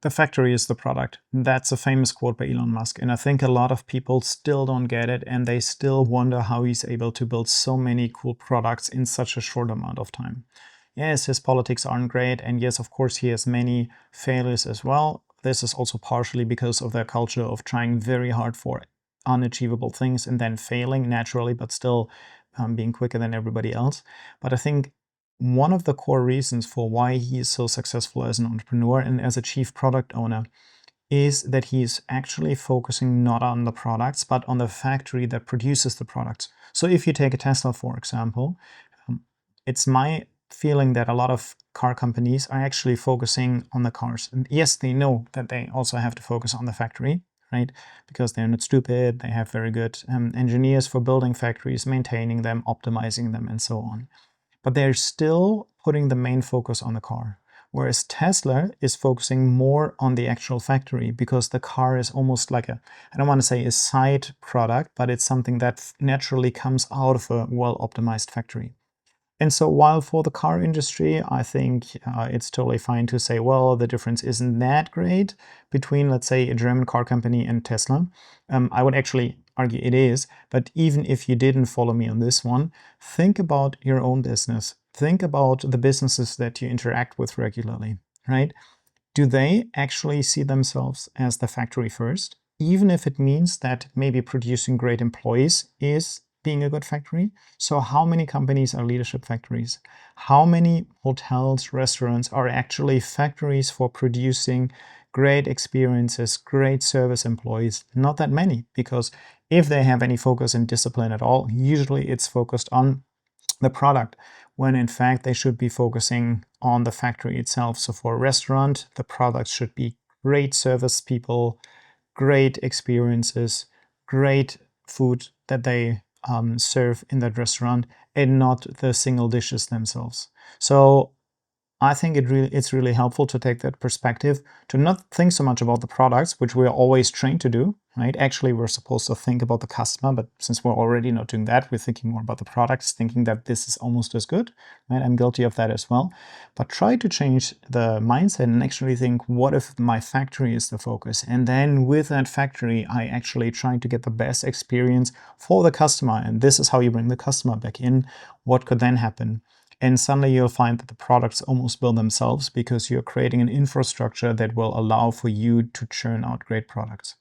The factory is the product. That's a famous quote by Elon Musk. And I think a lot of people still don't get it, and they still wonder how he's able to build so many cool products in such a short amount of time. Yes, his politics aren't great. And yes, of course, he has many failures as well. This is also partially because of their culture of trying very hard for unachievable things and then failing naturally, but still being quicker than everybody else. But I think one of the core reasons for why he is so successful as an entrepreneur and as a chief product owner is that he is actually focusing not on the products, but on the factory that produces the products. So if you take a Tesla, for example, it's my feeling that a lot of car companies are actually focusing on the cars. And yes, they know that they also have to focus on the factory, right? Because they're not stupid. They have very good engineers for building factories, maintaining them, optimizing them, and so on. But they're still putting the main focus on the car. Whereas Tesla is focusing more on the actual factory, because the car is almost like I don't want to say a side product, but it's something that naturally comes out of a well-optimized factory. And so while for the car industry, I think it's totally fine to say, well, the difference isn't that great between, let's say, a German car company and Tesla. I would actually argue it is. But even if you didn't follow me on this one, think about your own business. Think about the businesses that you interact with regularly, right? Do they actually see themselves as the factory first? Even if it means that maybe producing great employees is being a good factory. So how many companies are leadership factories? How many hotels, restaurants are actually factories for producing great experiences, great service employees? Not that many, because if they have any focus and discipline at all, usually it's focused on the product, when in fact they should be focusing on the factory itself. So for a restaurant, the product should be great service people, great experiences, great food that they serve in that restaurant, and not the single dishes themselves. So I think it's really helpful to take that perspective, to not think so much about the products, which we're always trained to do, right? Actually, we're supposed to think about the customer, but since we're already not doing that, we're thinking more about the products, thinking that this is almost as good, right? I'm guilty of that as well. But try to change the mindset and actually think, what if my factory is the focus? And then with that factory, I actually try to get the best experience for the customer. And this is how you bring the customer back in. What could then happen? And suddenly you'll find that the products almost build themselves, because you're creating an infrastructure that will allow for you to churn out great products.